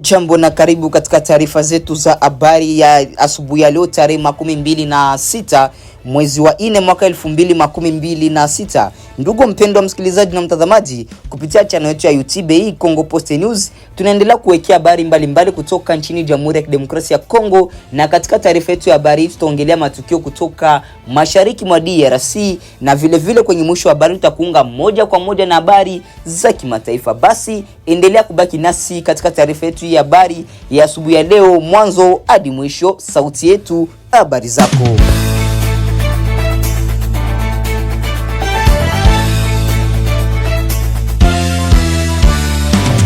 Jambo na karibu katika taarifa zetu za habari ya asubuhi ya leo tarehe 26 mwezi wa 4 mwaka 2026. Ndugu mpendwa msikilizaji na mtazamaji, kupitia channel yetu ya YouTube hii Congo Post News tunaendelea kuwekea habari mbalimbali kutoka nchini Jamhuri ya Kidemokrasia ya Kongo, na katika taarifa yetu ya habari tutaongelea matukio kutoka mashariki mwa DRC, na vile kwenye mwisho wa habari tutakuunga moja kwa moja na habari za kimataifa. Basi endelea kubaki nasi katika taarifa yetu ya habari ya asubuhi ya leo mwanzo hadi mwisho. Sauti yetu, habari zako.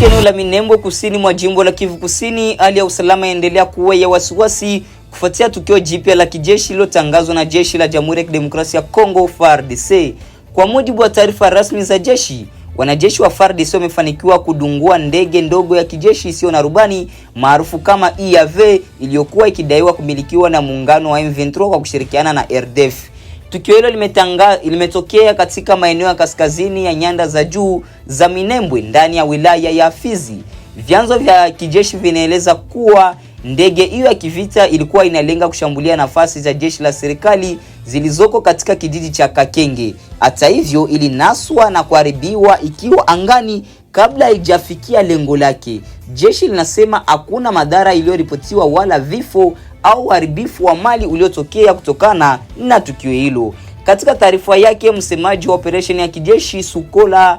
Eneo la Minembwe kusini mwa jimbo la Kivu Kusini, hali ya usalama inaendelea kuwa ya wasiwasi kufuatia tukio jipya la kijeshi lilotangazwa na jeshi la Jamhuri ya Kidemokrasia ya Kongo FARDC. Kwa mujibu wa taarifa rasmi za jeshi, wanajeshi wa FARDC wamefanikiwa kudungua ndege ndogo ya kijeshi isiyo na rubani maarufu kama IAV iliyokuwa ikidaiwa kumilikiwa na muungano wa M23 kwa kushirikiana na RDF. Tukio hilo limetokea katika maeneo ya kaskazini ya nyanda za juu za Minembwe ndani ya wilaya ya Fizi. Vyanzo vya kijeshi vinaeleza kuwa ndege hiyo ya kivita ilikuwa inalenga kushambulia nafasi za jeshi la serikali zilizoko katika kijiji cha Kakenge. Hata hivyo, ilinaswa na kuharibiwa ikiwa angani kabla haijafikia lengo lake. Jeshi linasema hakuna madhara iliyoripotiwa wala vifo au uharibifu wa mali uliotokea kutokana na tukio hilo. Katika taarifa yake, msemaji wa operation ya kijeshi Sukola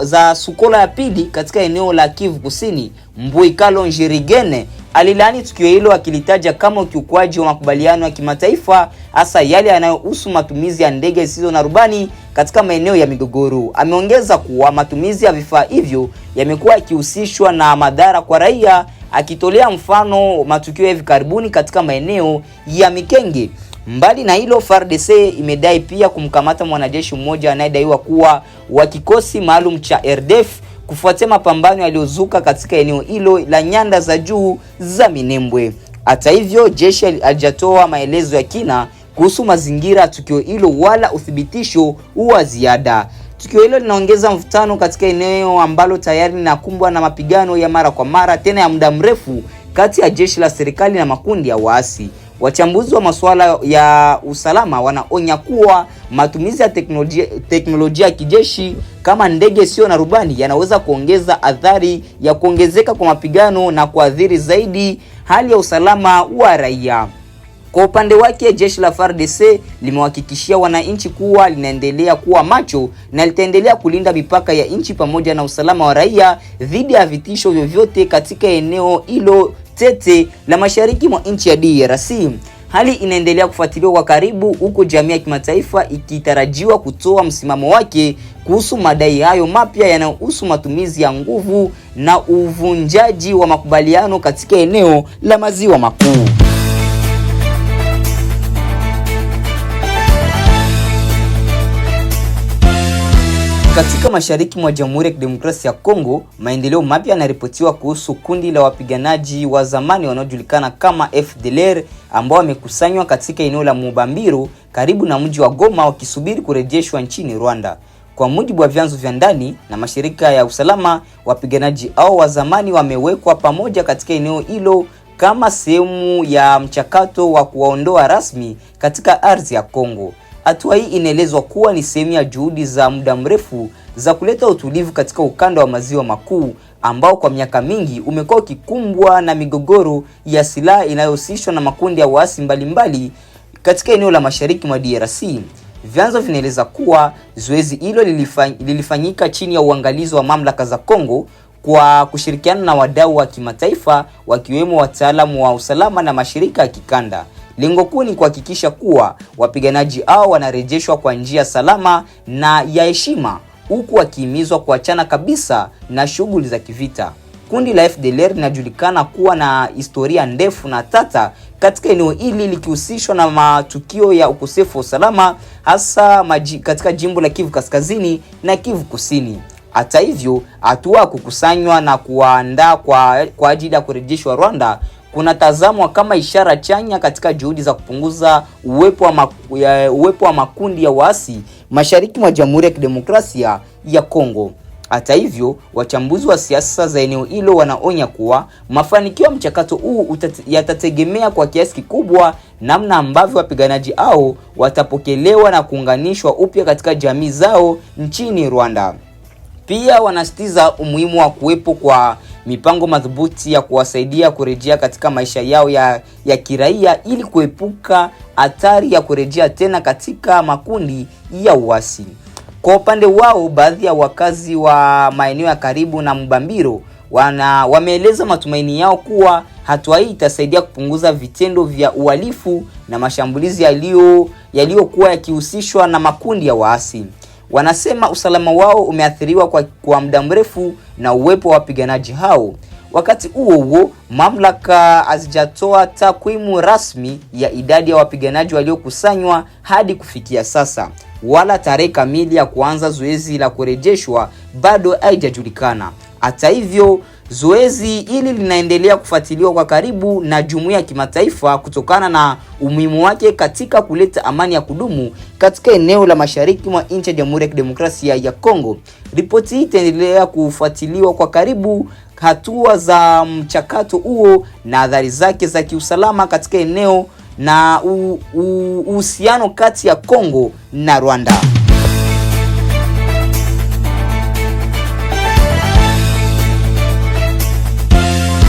za Sukola ya pili katika eneo la Kivu Kusini, Mbuikalo Njirigene, alilaani tukio hilo akilitaja kama ukiukwaji wa makubaliano ya kimataifa, hasa yale yanayohusu matumizi ya ndege zisizo na rubani katika maeneo ya migogoro. Ameongeza kuwa matumizi ya vifaa hivyo yamekuwa yakihusishwa na madhara kwa raia, akitolea mfano matukio ya hivi karibuni katika maeneo ya Mikenge. Mbali na hilo, FARDC imedai pia kumkamata mwanajeshi mmoja anayedaiwa kuwa wa kikosi maalum cha RDF kufuatia mapambano yaliyozuka katika eneo hilo la nyanda za juu za Minembwe. Hata hivyo, jeshi halijatoa maelezo ya kina kuhusu mazingira ya tukio hilo wala uthibitisho wa ziada. Tukio hilo linaongeza mvutano katika eneo ambalo tayari linakumbwa na mapigano ya mara kwa mara tena ya muda mrefu kati ya jeshi la serikali na makundi ya waasi. Wachambuzi wa masuala ya usalama wanaonya kuwa matumizi ya teknolojia ya kijeshi kama ndege sio na rubani yanaweza kuongeza athari ya kuongezeka kwa mapigano na kuathiri zaidi hali ya usalama wa raia. Kwa upande wake, jeshi la FARDC limewahakikishia wananchi kuwa linaendelea kuwa macho na litaendelea kulinda mipaka ya nchi pamoja na usalama wa raia dhidi ya vitisho vyovyote katika eneo hilo tete la mashariki mwa nchi ya DRC. Hali inaendelea kufuatiliwa kwa karibu, huko jamii ya kimataifa ikitarajiwa kutoa msimamo wake kuhusu madai hayo mapya yanayohusu matumizi ya nguvu na uvunjaji wa makubaliano katika eneo la maziwa makuu. Katika mashariki mwa Jamhuri ya Kidemokrasia ya Kongo, maendeleo mapya yanaripotiwa kuhusu kundi la wapiganaji wa zamani wanaojulikana kama FDLR ambao wamekusanywa katika eneo la Mubambiro karibu na mji wa Goma wakisubiri kurejeshwa nchini Rwanda. Kwa mujibu wa vyanzo vya ndani na mashirika ya usalama, wapiganaji hao wa zamani wamewekwa pamoja katika eneo hilo kama sehemu ya mchakato wa kuwaondoa rasmi katika ardhi ya Kongo. Hatua hii inaelezwa kuwa ni sehemu ya juhudi za muda mrefu za kuleta utulivu katika ukanda wa maziwa makuu ambao kwa miaka mingi umekuwa ukikumbwa na migogoro ya silaha inayohusishwa na makundi ya waasi mbalimbali katika eneo la mashariki mwa DRC. Vyanzo vinaeleza kuwa zoezi hilo lilifanyika chini ya uangalizi wa mamlaka za Kongo kwa kushirikiana na wadau wa kimataifa wakiwemo wataalamu wa usalama na mashirika ya kikanda. Lengo kuu ni kuhakikisha kuwa wapiganaji hao wanarejeshwa kwa njia salama na ya heshima, huku wakihimizwa kuachana kabisa na shughuli za kivita. Kundi la FDLR linajulikana kuwa na historia ndefu na tata katika eneo hili, likihusishwa na matukio ya ukosefu wa usalama hasa katika jimbo la Kivu Kaskazini na Kivu Kusini. Hata hivyo, hatua ya kukusanywa na kuandaa kwa ajili ya kurejeshwa Rwanda kunatazamwa kama ishara chanya katika juhudi za kupunguza uwepo wa makundi ya waasi mashariki mwa Jamhuri ya Kidemokrasia ya Kongo. Hata hivyo, wachambuzi wa siasa za eneo hilo wanaonya kuwa mafanikio ya mchakato huu yatategemea kwa kiasi kikubwa namna ambavyo wapiganaji hao watapokelewa na kuunganishwa upya katika jamii zao nchini Rwanda. Pia wanasitiza umuhimu wa kuwepo kwa mipango madhubuti ya kuwasaidia kurejea katika maisha yao ya kiraia ili kuepuka hatari ya kurejea tena katika makundi ya uasi. Kwa upande wao, baadhi ya wakazi wa maeneo ya karibu na Mbambiro wameeleza matumaini yao kuwa hatua hii itasaidia kupunguza vitendo vya uhalifu na mashambulizi yaliyokuwa yakihusishwa na makundi ya waasi. Wanasema usalama wao umeathiriwa kwa muda mrefu na uwepo wa wapiganaji hao. Wakati huo mamlaka hazijatoa takwimu rasmi ya idadi ya wapiganaji waliokusanywa hadi kufikia sasa, wala tarehe kamili ya kuanza zoezi la kurejeshwa bado haijajulikana. Hata hivyo, zoezi hili linaendelea kufuatiliwa kwa karibu na jumuiya ya kimataifa kutokana na umuhimu wake katika kuleta amani ya kudumu katika eneo la mashariki mwa nchi ya Jamhuri ya Kidemokrasia ya Kongo. Ripoti hii itaendelea kufuatiliwa kwa karibu hatua za mchakato huo na athari zake za kiusalama katika eneo na uhusiano kati ya Kongo na Rwanda.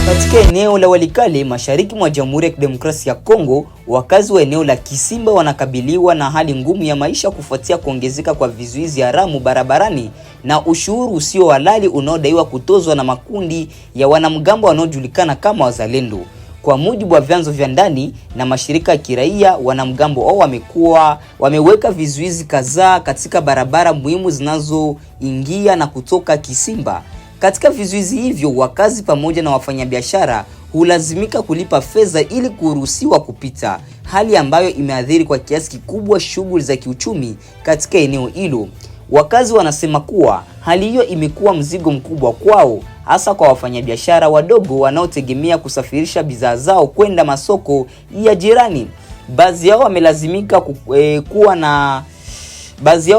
Katika eneo la Walikale mashariki mwa Jamhuri ya Kidemokrasia ya Kongo, wakazi wa eneo la Kisimba wanakabiliwa na hali ngumu ya maisha kufuatia kuongezeka kwa vizuizi haramu barabarani na ushuru usio halali unaodaiwa kutozwa na makundi ya wanamgambo wanaojulikana kama Wazalendo. Kwa mujibu wa vyanzo vya ndani na mashirika ya kiraia, wanamgambo hao wameweka vizuizi kadhaa katika barabara muhimu zinazoingia na kutoka Kisimba. Katika vizuizi hivyo, wakazi pamoja na wafanyabiashara hulazimika kulipa fedha ili kuruhusiwa kupita, hali ambayo imeathiri kwa kiasi kikubwa shughuli za kiuchumi katika eneo hilo. Wakazi wanasema kuwa hali hiyo imekuwa mzigo mkubwa kwao, hasa kwa wafanyabiashara wadogo wanaotegemea kusafirisha bidhaa zao kwenda masoko ya jirani. Baadhi yao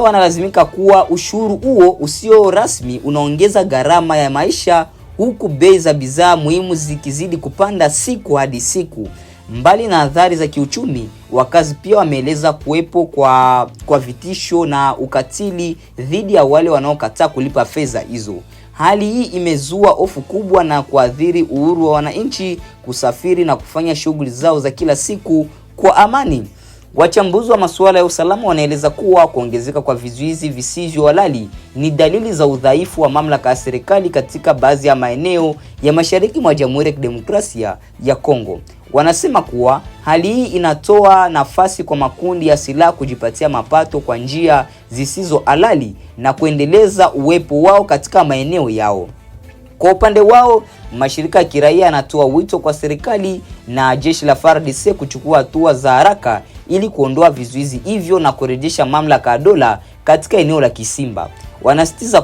wanalazimika kuwa ushuru huo usio rasmi unaongeza gharama ya maisha, huku bei za bidhaa muhimu zikizidi kupanda siku hadi siku. Mbali na athari za kiuchumi, wakazi pia wameeleza kuwepo kwa vitisho na ukatili dhidi ya wale wanaokataa kulipa fedha hizo. Hali hii imezua hofu kubwa na kuathiri uhuru wa wananchi kusafiri na kufanya shughuli zao za kila siku kwa amani. Wachambuzi wa masuala ya usalama wanaeleza kuwa kuongezeka kwa vizuizi visivyo halali ni dalili za udhaifu wa mamlaka ya serikali katika baadhi ya maeneo ya mashariki mwa Jamhuri ya Kidemokrasia ya Kongo. Wanasema kuwa hali hii inatoa nafasi kwa makundi ya silaha kujipatia mapato kwa njia zisizo halali na kuendeleza uwepo wao katika maeneo yao. Kwa upande wao, mashirika ya kiraia yanatoa wito kwa serikali na jeshi la FARDC kuchukua hatua za haraka ili kuondoa vizuizi hivyo na kurejesha mamlaka ya dola katika eneo la Kisimba. Wanasisitiza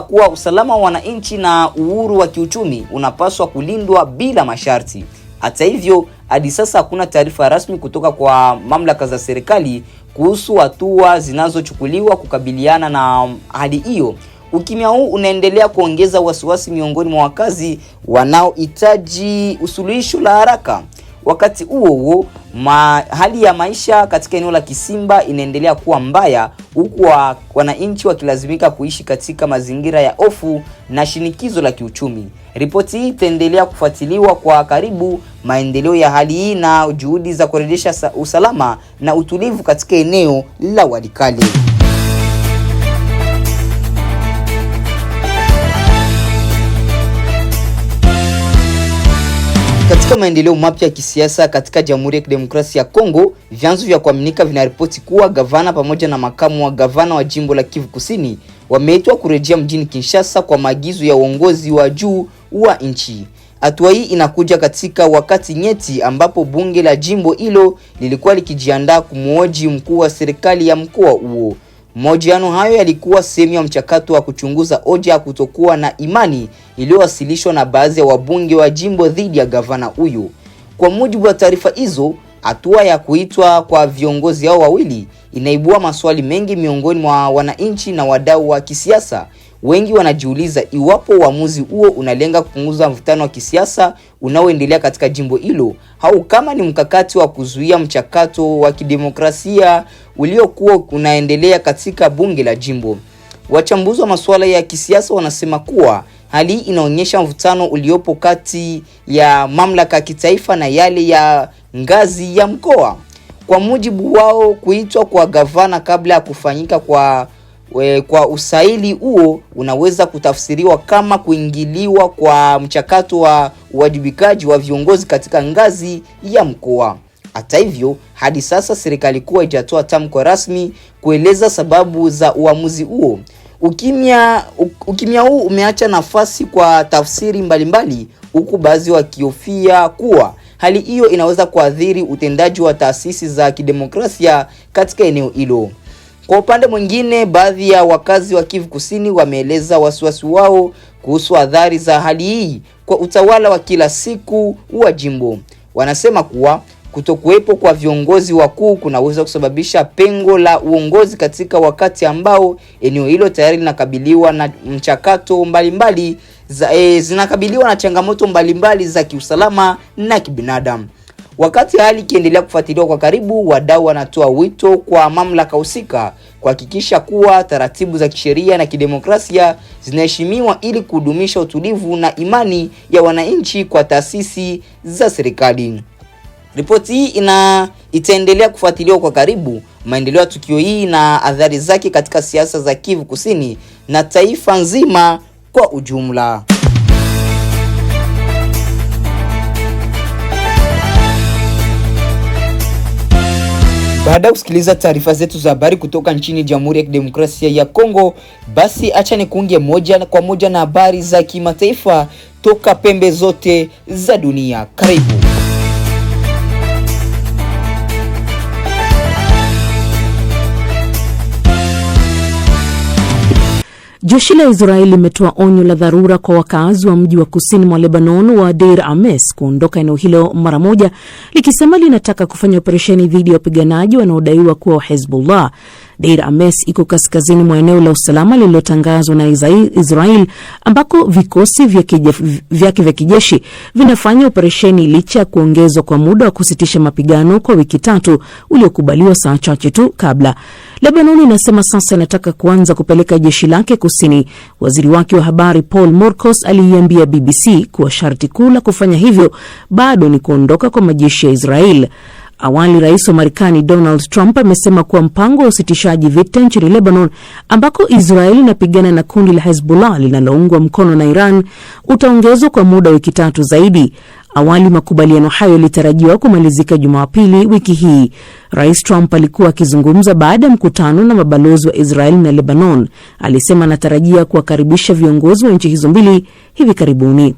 kuwa usalama wa wananchi na uhuru wa kiuchumi unapaswa kulindwa bila masharti. Hata hivyo, hadi sasa hakuna taarifa rasmi kutoka kwa mamlaka za serikali kuhusu hatua zinazochukuliwa kukabiliana na hali hiyo. Ukimya huu unaendelea kuongeza wasiwasi miongoni mwa wakazi wanaohitaji usuluhisho la haraka. Wakati huo hali ya maisha katika eneo la Kisimba inaendelea kuwa mbaya, huku wananchi wakilazimika kuishi katika mazingira ya hofu na shinikizo la kiuchumi. Ripoti hii itaendelea kufuatiliwa kwa karibu maendeleo ya hali hii na juhudi za kurejesha usalama na utulivu katika eneo la Walikale. Katika maendeleo mapya ya kisiasa katika Jamhuri ya Kidemokrasia ya Kongo, vyanzo vya kuaminika vinaripoti kuwa gavana pamoja na makamu wa gavana wa jimbo la Kivu Kusini wameitwa kurejea mjini Kinshasa kwa maagizo ya uongozi wa juu wa nchi. Hatua hii inakuja katika wakati nyeti ambapo bunge la jimbo hilo lilikuwa likijiandaa kumhoji mkuu wa serikali ya mkoa huo. Mahojiano hayo yalikuwa sehemu ya mchakato wa kuchunguza hoja ya kutokuwa na imani iliyowasilishwa na baadhi ya wabunge wa jimbo dhidi ya gavana huyo. Kwa mujibu wa taarifa hizo, Hatua ya kuitwa kwa viongozi hao wawili inaibua maswali mengi miongoni mwa wananchi na wadau wa kisiasa. Wengi wanajiuliza iwapo uamuzi huo unalenga kupunguza mvutano wa kisiasa unaoendelea katika jimbo hilo, au kama ni mkakati wa kuzuia mchakato wa kidemokrasia uliokuwa unaendelea katika bunge la jimbo. Wachambuzi wa masuala ya kisiasa wanasema kuwa hali inaonyesha mvutano uliopo kati ya mamlaka ya kitaifa na yale ya ngazi ya mkoa. Kwa mujibu wao, kuitwa kwa gavana kabla ya kufanyika kwa usaili huo unaweza kutafsiriwa kama kuingiliwa kwa mchakato wa uwajibikaji wa viongozi katika ngazi ya mkoa. Hata hivyo, hadi sasa serikali kuu haijatoa tamko rasmi kueleza sababu za uamuzi huo. Ukimya huu umeacha nafasi kwa tafsiri mbalimbali, huku baadhi wakihofia kuwa hali hiyo inaweza kuathiri utendaji wa taasisi za kidemokrasia katika eneo hilo. Kwa upande mwingine, baadhi ya wakazi wa Kivu Kusini wameeleza wasiwasi wao kuhusu athari za hali hii kwa utawala wa kila siku wa jimbo. Wanasema kuwa kutokuwepo kwa viongozi wakuu kunaweza kusababisha pengo la uongozi katika wakati ambao eneo hilo tayari linakabiliwa na mchakato mbalimbali zinakabiliwa na changamoto mbalimbali za kiusalama na kibinadamu. Wakati hali ikiendelea kufuatiliwa kwa karibu, wadau wanatoa wito kwa mamlaka husika kuhakikisha kuwa taratibu za kisheria na kidemokrasia zinaheshimiwa ili kudumisha utulivu na imani ya wananchi kwa taasisi za serikali. Ripoti hii itaendelea kufuatiliwa kwa karibu maendeleo ya tukio hii na athari zake katika siasa za Kivu Kusini na taifa nzima kwa ujumla. Baada ya kusikiliza taarifa zetu za habari kutoka nchini Jamhuri ya Kidemokrasia ya Kongo, basi acha nikuunge moja kwa moja na habari za kimataifa toka pembe zote za dunia. Karibu. Jeshi la Israeli limetoa onyo la dharura kwa wakazi wa mji wa kusini mwa Lebanon wa Deir Ames kuondoka eneo hilo mara moja, likisema linataka kufanya operesheni dhidi ya wapiganaji wanaodaiwa kuwa wa Hezbollah. Deir Ames iko kaskazini mwa eneo la usalama lililotangazwa na Israel, ambako vikosi vyake vya kijeshi vinafanya operesheni licha ya kuongezwa kwa muda wa kusitisha mapigano kwa wiki 3 uliokubaliwa saa chache tu kabla. Lebanon inasema sasa inataka kuanza kupeleka jeshi lake kusini. Waziri wake wa habari Paul Morkos aliiambia BBC kuwa sharti kuu la kufanya hivyo bado ni kuondoka kwa majeshi ya Israel. Awali rais wa Marekani Donald Trump amesema kuwa mpango wa usitishaji vita nchini Lebanon, ambako Israeli inapigana na kundi la Hezbollah linaloungwa mkono na Iran, utaongezwa kwa muda wiki 3 zaidi. Awali makubaliano hayo yalitarajiwa kumalizika Jumapili wiki hii. Rais Trump alikuwa akizungumza baada ya mkutano na mabalozi wa Israeli na Lebanon. Alisema anatarajia kuwakaribisha viongozi wa nchi hizo mbili hivi karibuni.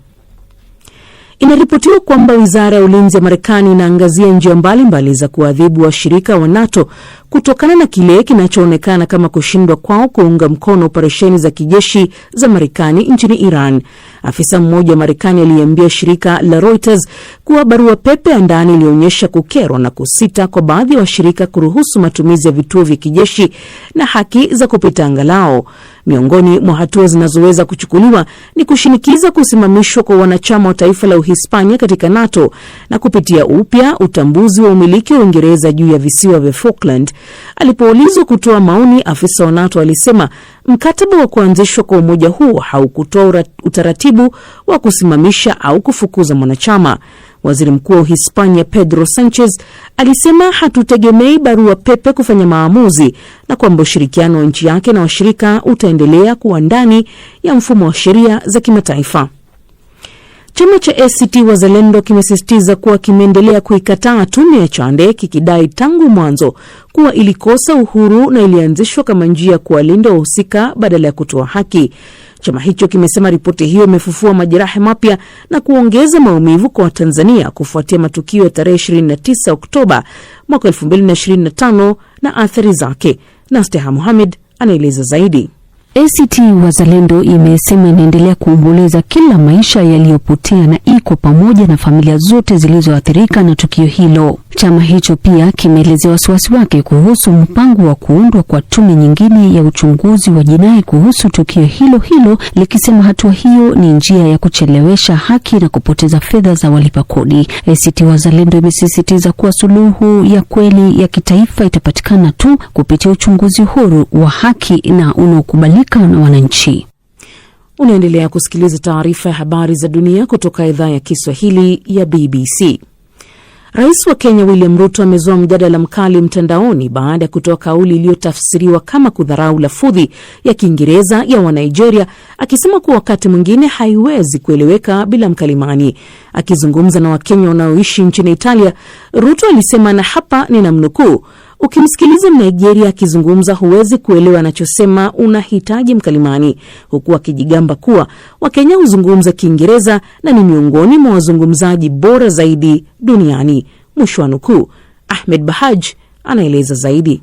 Inaripotiwa kwamba Wizara ya Ulinzi ya Marekani inaangazia njia mbalimbali za kuadhibu washirika wa NATO kutokana na kile kinachoonekana kama kushindwa kwao kuunga mkono operesheni za kijeshi za Marekani nchini Iran. Afisa mmoja wa Marekani aliambia shirika la Reuters kuwa barua pepe ya ndani ilionyesha kukerwa na kusita kwa baadhi ya washirika kuruhusu matumizi ya vituo vya kijeshi na haki za kupita anga lao. Miongoni mwa hatua zinazoweza kuchukuliwa ni kushinikiza kusimamishwa kwa wanachama wa taifa la Uhispania katika NATO na kupitia upya utambuzi wa umiliki wa Uingereza juu ya visiwa vya Falkland. Alipoulizwa kutoa maoni, afisa wa NATO alisema mkataba wa kuanzishwa kwa umoja huo haukutoa utaratibu wa kusimamisha au kufukuza mwanachama. Waziri Mkuu wa Hispania Pedro Sanchez alisema hatutegemei barua pepe kufanya maamuzi na kwamba ushirikiano wa nchi yake na washirika utaendelea kuwa ndani ya mfumo wa sheria za kimataifa. Chama cha ACT Wazalendo kimesisitiza kuwa kimeendelea kuikataa tume ya Chande, kikidai tangu mwanzo kuwa ilikosa uhuru na ilianzishwa kama njia ya kuwalinda wahusika badala ya kutoa haki. Chama hicho kimesema ripoti hiyo imefufua majeraha mapya na kuongeza maumivu kwa Watanzania kufuatia matukio ya tarehe 29 Oktoba mwaka 2025 na athari zake. Nasteha Mohamed anaeleza zaidi. ACT Wazalendo imesema inaendelea kuomboleza kila maisha yaliyopotea na iko pamoja na familia zote zilizoathirika na tukio hilo. Chama hicho pia kimeelezea wasiwasi wake kuhusu mpango wa kuundwa kwa tume nyingine ya uchunguzi wa jinai kuhusu tukio hilo hilo, likisema hatua hiyo ni njia ya kuchelewesha haki na kupoteza fedha za walipa kodi. ACT Wazalendo imesisitiza kuwa suluhu ya kweli ya kitaifa itapatikana tu kupitia uchunguzi huru wa haki na unaokubalika na wananchi. Unaendelea kusikiliza taarifa ya habari za dunia kutoka idhaa ya Kiswahili ya BBC. Rais wa Kenya William Ruto amezua mjadala mkali mtandaoni baada ya kutoa kauli iliyotafsiriwa kama kudharau lafudhi ya Kiingereza ya Wanigeria, akisema kuwa wakati mwingine haiwezi kueleweka bila mkalimani. Akizungumza na Wakenya wanaoishi nchini Italia, Ruto alisema, na hapa ninamnukuu, ukimsikiliza Nigeria akizungumza huwezi kuelewa anachosema, unahitaji mkalimani, huku akijigamba kuwa Wakenya huzungumza Kiingereza na ni miongoni mwa wazungumzaji bora zaidi duniani. Mwisho wa nukuu. Ahmed Bahaj anaeleza zaidi.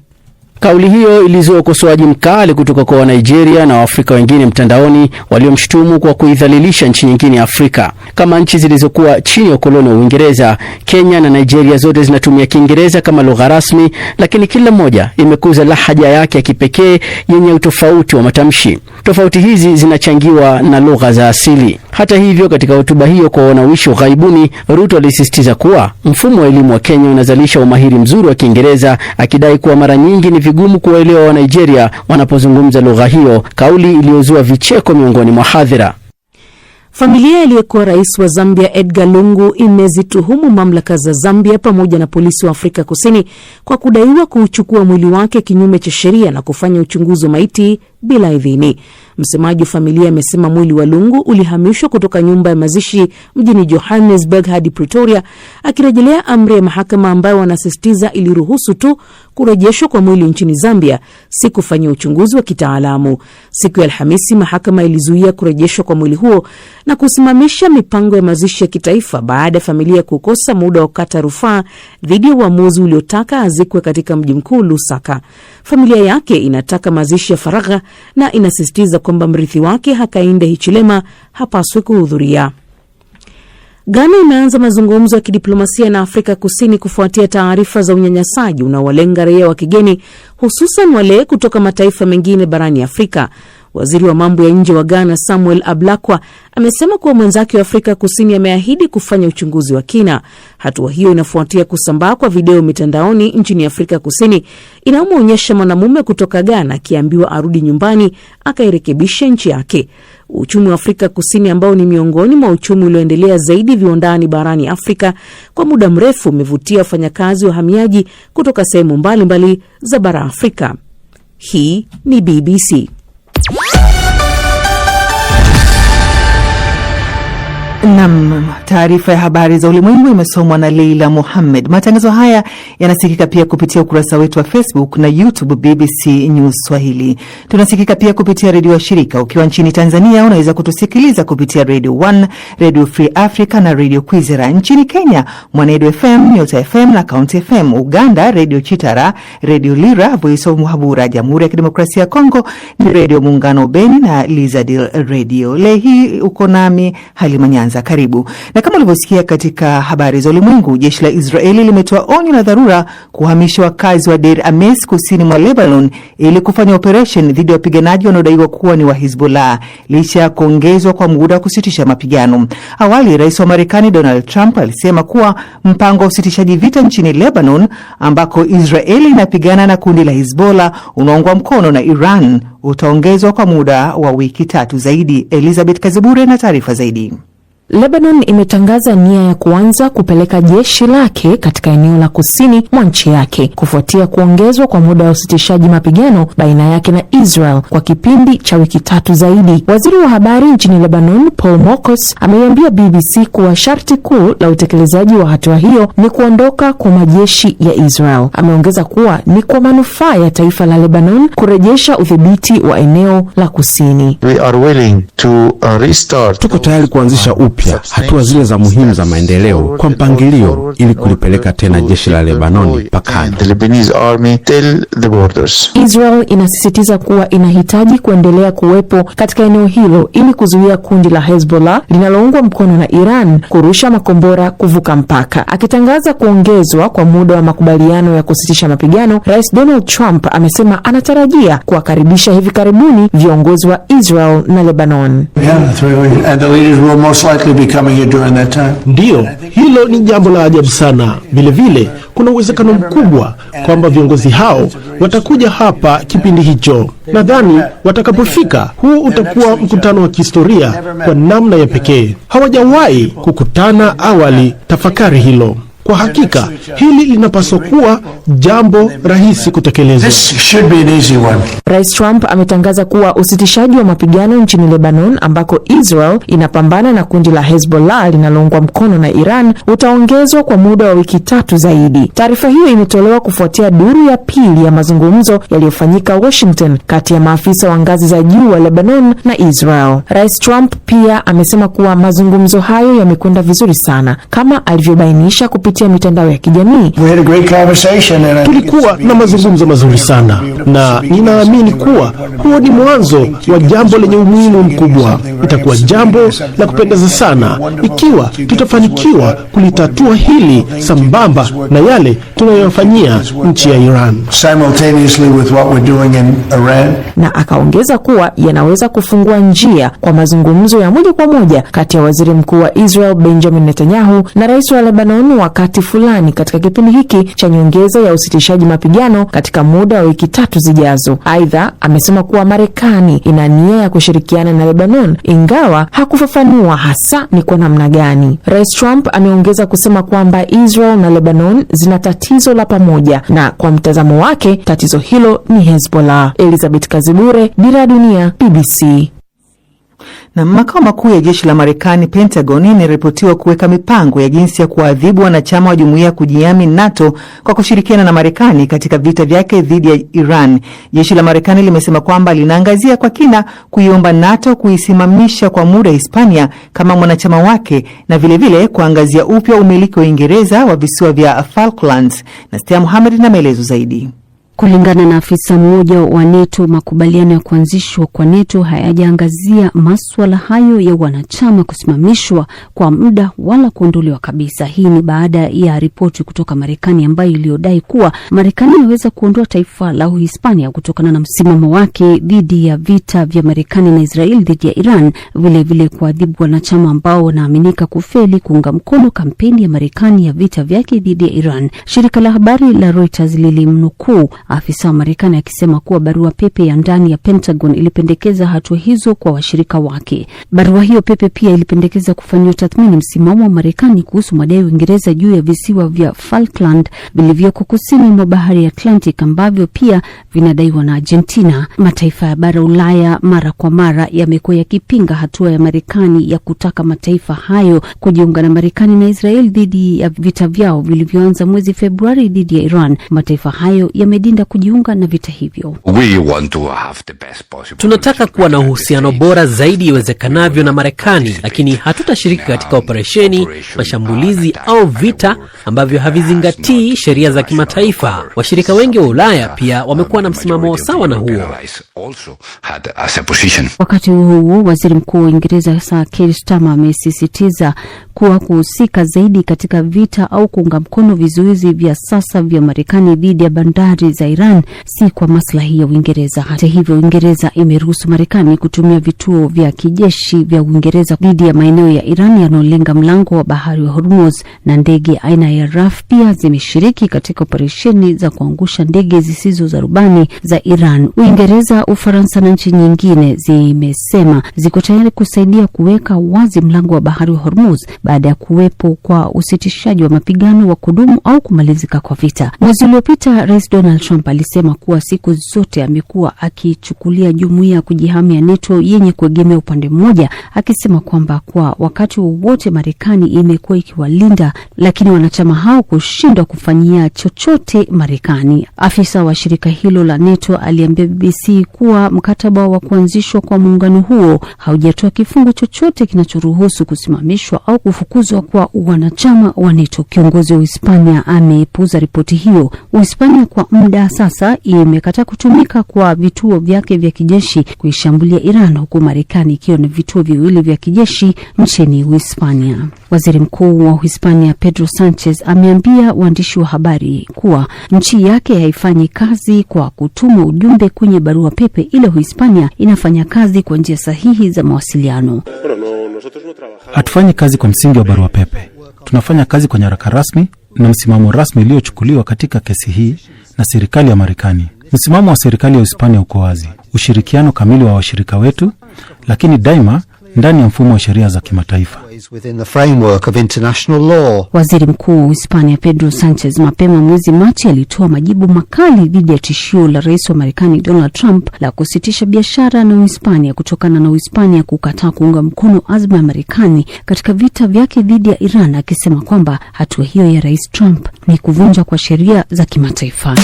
Kauli hiyo ilizua ukosoaji mkali kutoka kwa Nigeria na Waafrika wengine mtandaoni waliomshutumu kwa kuidhalilisha nchi nyingine ya Afrika. Kama nchi zilizokuwa chini ya ukoloni wa Uingereza, Kenya na Nigeria zote zinatumia Kiingereza kama lugha rasmi, lakini kila moja imekuza lahaja yake ya kipekee yenye utofauti wa matamshi. Tofauti hizi zinachangiwa na lugha za asili. Hata hivyo, katika hotuba hiyo kwa wanaoishi ughaibuni, Ruto alisisitiza kuwa mfumo wa elimu wa Kenya unazalisha umahiri mzuri wa Kiingereza, akidai kuwa mara nyingi ni vigumu kuwaelewa wa Nigeria wanapozungumza lugha hiyo, kauli iliyozua vicheko miongoni mwa hadhira. Familia iliyekuwa rais wa Zambia Edgar Lungu imezituhumu mamlaka za Zambia pamoja na polisi wa Afrika Kusini kwa kudaiwa kuchukua mwili wake kinyume cha sheria na kufanya uchunguzi wa maiti bila idhini. Msemaji wa familia amesema mwili wa Lungu ulihamishwa kutoka nyumba ya mazishi mjini Johannesburg hadi Pretoria, akirejelea amri ya mahakama ambayo wanasisitiza iliruhusu tu kurejeshwa kwa mwili nchini Zambia, si kufanya uchunguzi wa kitaalamu. Siku ya Alhamisi, mahakama ilizuia kurejeshwa kwa mwili huo na kusimamisha mipango ya mazishi ya kitaifa baada ya familia kukosa muda wa kukata rufaa dhidi ya uamuzi uliotaka azikwe katika mji mkuu Lusaka. Familia yake inataka mazishi ya faragha na inasisitiza kwamba mrithi wake Hakainde Hichilema hapaswi kuhudhuria. Ghana imeanza mazungumzo ya kidiplomasia na Afrika Kusini kufuatia taarifa za unyanyasaji unaowalenga raia wa kigeni, hususan wale kutoka mataifa mengine barani Afrika. Waziri wa mambo ya nje wa Ghana Samuel Ablakwa amesema kuwa mwenzake wa Afrika Kusini ameahidi kufanya uchunguzi wa kina. Hatua hiyo inafuatia kusambaa kwa video mitandaoni nchini Afrika Kusini inayoonyesha mwanamume kutoka Ghana akiambiwa arudi nyumbani akairekebisha nchi yake. Uchumi wa Afrika Kusini, ambao ni miongoni mwa uchumi ulioendelea zaidi viwandani barani Afrika, kwa muda mrefu umevutia wafanyakazi wahamiaji kutoka sehemu mbalimbali za bara Afrika. Hii ni BBC. Taarifa ya habari za ulimwengu imesomwa na Leila Mohammed. Matangazo haya yanasikika pia kupitia ukurasa wetu wa Facebook na YouTube BBC News Swahili. Tunasikika pia kupitia redio wa shirika. Ukiwa nchini Tanzania unaweza kutusikiliza kupitia Radio 1, Radio Free Africa na Radio Kwizera. Nchini Kenya, Mwanedu FM, Nyota FM na County FM. Uganda, Radio Chitara, Radio Lira, Voice of Muhabura. Jamhuri ya Kidemokrasia ya Kongo ni Radio Muungano Beni na Lizadil Radio. Leo hii uko nami Halima Nyanza. Karibu. Na kama ulivyosikia katika habari za ulimwengu, jeshi la Israeli limetoa onyo la dharura kuhamisha wakazi wa Deir Ames kusini mwa Lebanon ili kufanya operation dhidi ya wapiganaji wanaodaiwa kuwa ni wa Hezbollah, licha ya kuongezwa kwa muda wa kusitisha mapigano. Awali, rais wa Marekani Donald Trump alisema kuwa mpango wa usitishaji vita nchini Lebanon, ambako Israeli inapigana na kundi la Hezbollah unaoungwa mkono na Iran, utaongezwa kwa muda wa wiki 3 zaidi. Elizabeth Kazibure na taarifa zaidi. Lebanon imetangaza nia ya kuanza kupeleka jeshi lake katika eneo la kusini mwa nchi yake kufuatia kuongezwa kwa muda wa usitishaji mapigano baina yake na Israel kwa kipindi cha wiki 3 zaidi. Waziri wa habari nchini Lebanon Paul Mokos ameiambia BBC kuwa sharti kuu la utekelezaji wa hatua hiyo ni kuondoka kwa majeshi ya Israel. Ameongeza kuwa ni kwa manufaa ya taifa la Lebanon kurejesha udhibiti wa eneo la kusini. We are willing to restart. Tuko tayari kuanzisha upya hatua zile za muhimu za maendeleo kwa mpangilio ili kulipeleka tena jeshi la Lebanoni pakani. Israel inasisitiza kuwa inahitaji kuendelea kuwepo katika eneo hilo ili kuzuia kundi la Hezbollah linaloungwa mkono na Iran kurusha makombora kuvuka mpaka. Akitangaza kuongezwa kwa muda wa makubaliano ya kusitisha mapigano, Rais Donald Trump amesema anatarajia kuwakaribisha hivi karibuni viongozi wa Israel na Lebanon. Ndiyo, hilo ni jambo la ajabu sana. Vilevile kuna uwezekano mkubwa kwamba viongozi hao watakuja hapa kipindi hicho. Nadhani watakapofika, huu utakuwa mkutano wa kihistoria kwa namna ya pekee. Hawajawahi kukutana awali. Tafakari hilo. Kwa hakika hili linapaswa kuwa jambo rahisi kutekelezwa. Rais Trump ametangaza kuwa usitishaji wa mapigano nchini Lebanon, ambako Israel inapambana na kundi la Hezbollah linaloungwa mkono na Iran, utaongezwa kwa muda wa wiki 3 zaidi. Taarifa hiyo imetolewa kufuatia duru ya pili ya mazungumzo yaliyofanyika Washington kati ya maafisa wa ngazi za juu wa Lebanon na Israel. Rais Trump pia amesema kuwa mazungumzo hayo yamekwenda vizuri sana, kama alivyobainisha kupitia mitandao ya kijamii. Tulikuwa na mazungumzo mazuri sana, na ninaamini kuwa huo ni mwanzo wa jambo lenye umuhimu mkubwa. Itakuwa jambo la kupendeza sana ikiwa tutafanikiwa kulitatua hili sambamba na yale tunayofanyia nchi ya Iran. Na akaongeza kuwa yanaweza kufungua njia kwa mazungumzo ya moja kwa moja kati ya waziri mkuu wa Israel Benjamin Netanyahu na rais wa Lebanon wakati fulani katika kipindi hiki cha nyongeza ya usitishaji mapigano katika muda wa wiki 3 zijazo. Aidha, amesema kuwa Marekani ina nia ya kushirikiana na Lebanon, ingawa hakufafanua hasa ni kwa namna gani. Rais Trump ameongeza kusema kwamba Israel na Lebanon zina tatizo la pamoja, na kwa mtazamo wake tatizo hilo ni Hezbollah. Elizabeth Kazibure, Dira ya Dunia, BBC. Na makao makuu ya jeshi la Marekani, Pentagon, inaripotiwa kuweka mipango ya jinsi ya kuadhibu wanachama wa jumuiya ya kujihami NATO kwa kushirikiana na Marekani katika vita vyake dhidi ya Iran. Jeshi la Marekani limesema kwamba linaangazia kwa kina kuiomba NATO kuisimamisha kwa muda Hispania kama mwanachama wake, na vilevile kuangazia upya umiliki wa Uingereza wa visiwa vya Falklands. Na Stia Mohamed na maelezo zaidi. Kulingana na afisa mmoja wa NATO, makubaliano ya kuanzishwa kwa NATO hayajaangazia masuala hayo ya wanachama kusimamishwa kwa muda wala kuondolewa kabisa. Hii ni baada ya ripoti kutoka Marekani ambayo iliyodai kuwa Marekani inaweza kuondoa taifa la Uhispania kutokana na msimamo wake dhidi ya vita vya Marekani na Israel dhidi ya Iran, vile kuadhibu wanachama ambao wanaaminika kufeli kuunga mkono kampeni ya Marekani ya vita vyake dhidi ya Iran. Shirika la habari la Reuters lilimnukuu afisa wa Marekani akisema kuwa barua pepe ya ndani ya Pentagon ilipendekeza hatua hizo kwa washirika wake. Barua hiyo pepe pia ilipendekeza kufanywa tathmini msimamo wa Marekani kuhusu madai ya Uingereza juu ya visiwa vya Falkland vilivyoko kusini mwa bahari ya Atlantic ambavyo pia vinadaiwa na Argentina. Mataifa ya bara Ulaya mara kwa mara yamekuwa yakipinga hatua ya Marekani ya kutaka mataifa hayo kujiunga na Marekani na Israel dhidi ya vita vyao vilivyoanza mwezi Februari dhidi ya Iran. Mataifa hayo yamedinda kujiunga na vita hivyo. Tunataka kuwa na uhusiano bora zaidi iwezekanavyo na Marekani, lakini hatutashiriki katika operesheni, mashambulizi au vita ambavyo havizingatii sheria za kimataifa. Washirika wengi wa Ulaya pia wamekuwa na msimamo sawa na huo. Wakati huo waziri mkuu wa Uingereza Sir Keir Starmer amesisitiza kuwa kuhusika zaidi katika vita au kuunga mkono vizuizi vya sasa vya Marekani dhidi ya bandari za Iran si kwa maslahi ya Uingereza. Hata hivyo, Uingereza imeruhusu Marekani kutumia vituo vya kijeshi vya Uingereza dhidi ya maeneo ya Iran yanayolenga mlango wa bahari wa Hormuz, na ndege aina ya RAF pia zimeshiriki katika operesheni za kuangusha ndege zisizo za rubani za Iran. Uingereza, Ufaransa na nchi nyingine zimesema ziko tayari kusaidia kuweka wazi mlango wa bahari wa Hormuz baada ya kuwepo kwa usitishaji wa mapigano wa kudumu au kumalizika kwa vita. Mwezi uliopita, Rais Donald Trump alisema kuwa siku zote amekuwa akichukulia jumuiya kujihamia NATO yenye kuegemea upande mmoja, akisema kwamba kwa wakati wowote Marekani imekuwa ikiwalinda, lakini wanachama hao kushindwa kufanyia chochote Marekani. Afisa wa shirika hilo la NATO aliambia BBC kuwa mkataba wa kuanzishwa kwa muungano huo haujatoa kifungu chochote kinachoruhusu kusimamishwa au kufukuzwa kwa wanachama wa NATO. Kiongozi wa Hispania amepuuza ripoti hiyo. Uhispania kwa muda sasa imekataa kutumika kwa vituo vyake vya kijeshi kuishambulia Iran, huku Marekani ikiwa na vituo viwili vya kijeshi nchini Uhispania. Waziri Mkuu wa Uhispania Pedro Sanchez ameambia waandishi wa habari kuwa nchi yake haifanyi kazi kwa kutuma ujumbe kwenye barua pepe, ila Uhispania inafanya kazi kwa njia sahihi za mawasiliano. Hatufanyi kazi kwa msingi wa barua pepe. Tunafanya kazi kwa nyaraka rasmi na msimamo rasmi uliochukuliwa katika kesi hii na serikali ya Marekani. Msimamo wa serikali ya Uhispania uko wazi: ushirikiano kamili wa washirika wetu, lakini daima ndani ya mfumo wa sheria za kimataifa. Waziri Mkuu wa Hispania Pedro Sanchez mapema mwezi Machi alitoa majibu makali dhidi ya tishio la Rais wa Marekani Donald Trump la kusitisha biashara na Uhispania kutokana na Uhispania kukataa kuunga mkono azma ya Marekani katika vita vyake dhidi ya Iran, akisema kwamba hatua hiyo ya Rais Trump ni kuvunja kwa sheria za kimataifa.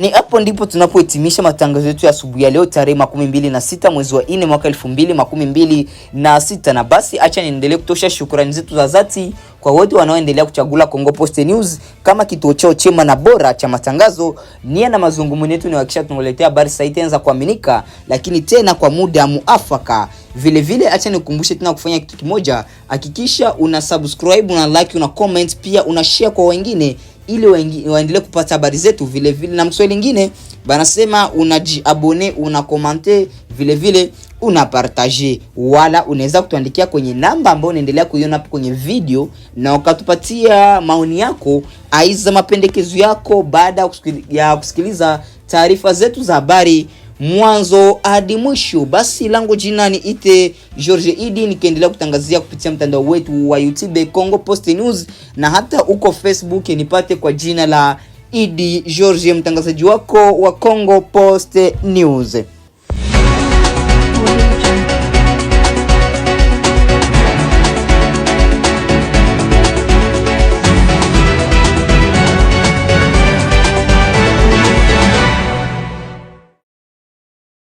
Ni hapo ndipo tunapohitimisha matangazo yetu ya asubuhi ya leo tarehe 26 mwezi wa 4 mwaka 2026. Na basi acha niendelee kutosha shukrani zetu za dhati kwa wote wanaoendelea kuchagula Kongo Post News kama kituo chao chema na bora cha matangazo. Nia na mazungumzo yetu ni hakikisha tunaletea habari sahihi za kuaminika, lakini tena kwa muda muafaka. Vile vile acha nikukumbushe tena kufanya kitu kimoja: hakikisha una subscribe, una like, una comment, pia una share kwa wengine ili waendelee kupata habari zetu. Vile vile na mswali lingine banasema unajiabone, una commenter, vile vile una partager, wala unaweza kutuandikia kwenye namba ambayo unaendelea kuiona hapo kwenye video na ukatupatia maoni yako, aiza mapendekezo yako baada ya kusikiliza taarifa zetu za habari mwanzo hadi mwisho. Basi langu jina ni ite George Idi, nikiendelea kutangazia kupitia mtandao wetu wa YouTube Kongo Post News, na hata uko Facebook nipate kwa jina la Idi George, mtangazaji wako wa Kongo Post News.